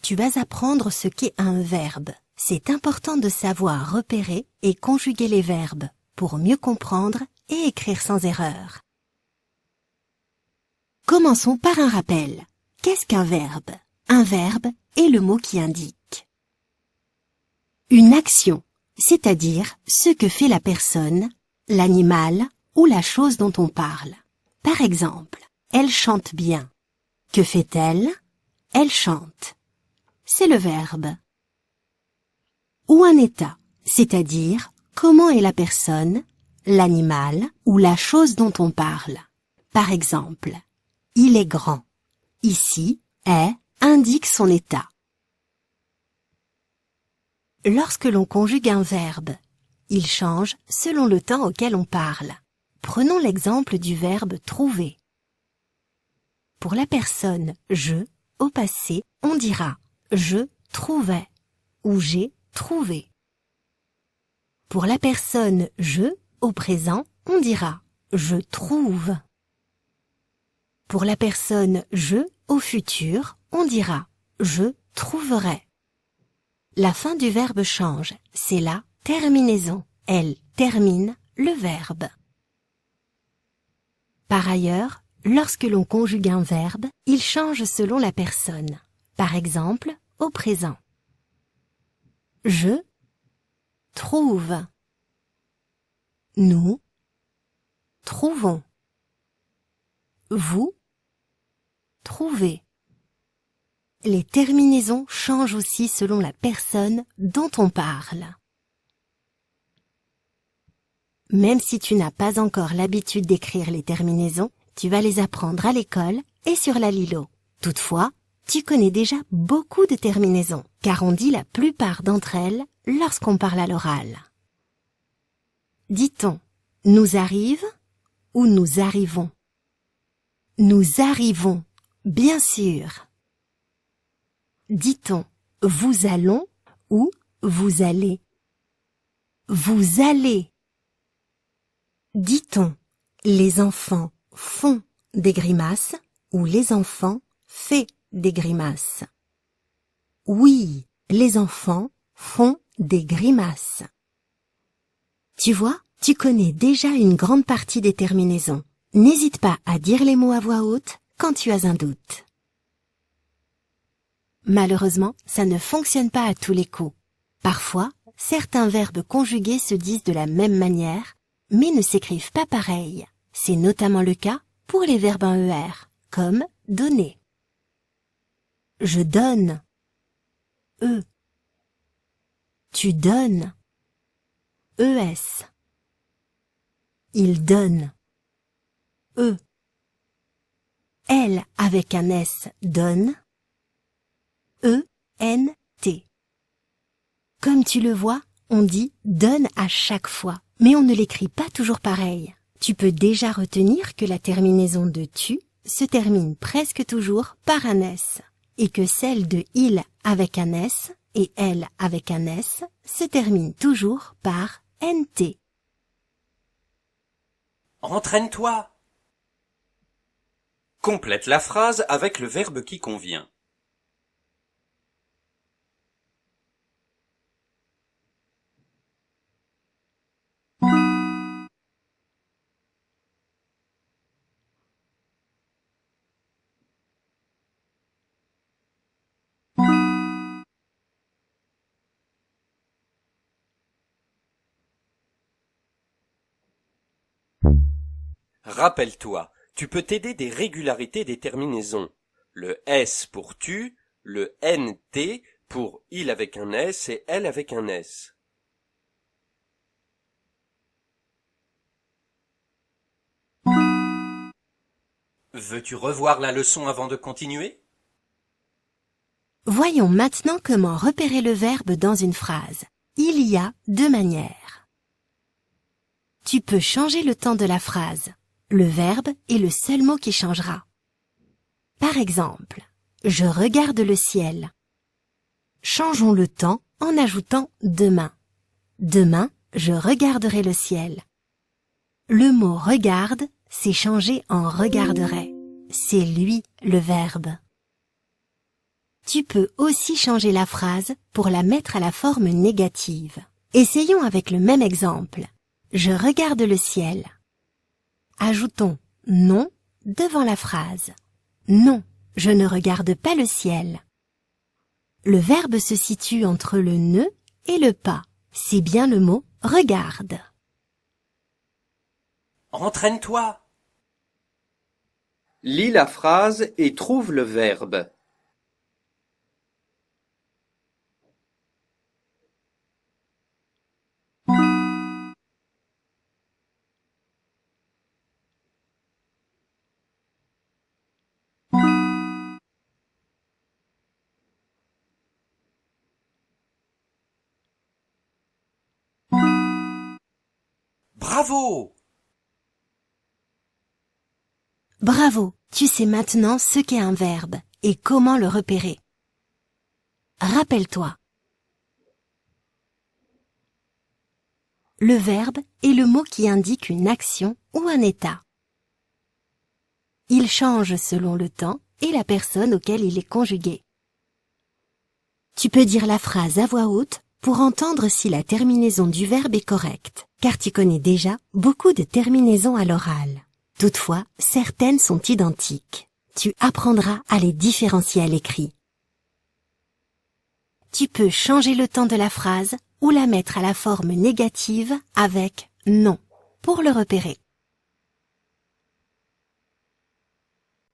tu vas apprendre ce qu'est un verbe. C'est important de savoir repérer et conjuguer les verbes pour mieux comprendre et écrire sans erreur. Commençons par un rappel. Qu'est-ce qu'un verbe? Un verbe est le mot qui indique une action, c'est-à-dire ce que fait la personne, l'animal ou la chose dont on parle. Par exemple, elle chante bien. Que fait-elle? Elle chante. C'est le verbe. Ou un état, c'est-à-dire comment est la personne, l'animal ou la chose dont on parle. Par exemple, il est grand. Ici, est indique son état. Lorsque l'on conjugue un verbe, il change selon le temps auquel on parle. Prenons l'exemple du verbe trouver. Pour la personne « je », au passé, on dira « je trouvais » ou « j'ai trouvé ». Pour la personne « je », au présent, on dira « je trouve ». Pour la personne « je », au futur, on dira « je trouverai ». La fin du verbe change, c'est la terminaison. Elle termine le verbe. Par ailleurs, lorsque l'on conjugue un verbe, il change selon la personne. Par exemple, au présent. Je trouve. Nous trouvons. Vous trouvez. Les terminaisons changent aussi selon la personne dont on parle. Même si tu n'as pas encore l'habitude d'écrire les terminaisons, tu vas les apprendre à l'école et sur la Lilo. Toutefois, tu connais déjà beaucoup de terminaisons, car on dit la plupart d'entre elles lorsqu'on parle à l'oral. Dit-on « nous arrive » ou « nous arrivons ». Nous arrivons, bien sûr. Dit-on « vous allons » ou « vous allez ». Vous allez. Dit-on « les enfants font des grimaces » ou « les enfants fait des grimaces ». Oui, les enfants font des grimaces. Tu vois, tu connais déjà une grande partie des terminaisons. N'hésite pas à dire les mots à voix haute quand tu as un doute. Malheureusement, ça ne fonctionne pas à tous les coups. Parfois, certains verbes conjugués se disent de la même manière, mais ne s'écrivent pas pareil. C'est notamment le cas pour les verbes en ER, comme donner. Je donne. E. Tu donnes. ES. Il donne. E. Elle avec un S donne. E-N-T. Comme tu le vois, on dit « donne » à chaque fois, mais on ne l'écrit pas toujours pareil. Tu peux déjà retenir que la terminaison de « tu » se termine presque toujours par un S, et que celle de « il » avec un S et « elle » avec un S se termine toujours par « NT ». Entraîne-toi. Complète la phrase avec le verbe qui convient. Rappelle-toi, tu peux t'aider des régularités des terminaisons. Le S pour tu, le NT pour il avec un S et elle avec un S. Veux-tu revoir la leçon avant de continuer? Voyons maintenant comment repérer le verbe dans une phrase. Il y a deux manières. Tu peux changer le temps de la phrase. Le verbe est le seul mot qui changera. Par exemple, je regarde le ciel. Changeons le temps en ajoutant demain. Demain, je regarderai le ciel. Le mot regarde s'est changé en regarderai. C'est lui le verbe. Tu peux aussi changer la phrase pour la mettre à la forme négative. Essayons avec le même exemple. Je regarde le ciel. Ajoutons non devant la phrase. Non, je ne regarde pas le ciel. Le verbe se situe entre le ne et le pas. C'est bien le mot regarde. Entraîne-toi. Lis la phrase et trouve le verbe. Bravo! Bravo, tu sais maintenant ce qu'est un verbe et comment le repérer. Rappelle-toi. Le verbe est le mot qui indique une action ou un état. Il change selon le temps et la personne auquel il est conjugué. Tu peux dire la phrase à voix haute pour entendre si la terminaison du verbe est correcte, car tu connais déjà beaucoup de terminaisons à l'oral. Toutefois, certaines sont identiques. Tu apprendras à les différencier à l'écrit. Tu peux changer le temps de la phrase ou la mettre à la forme négative avec non pour le repérer.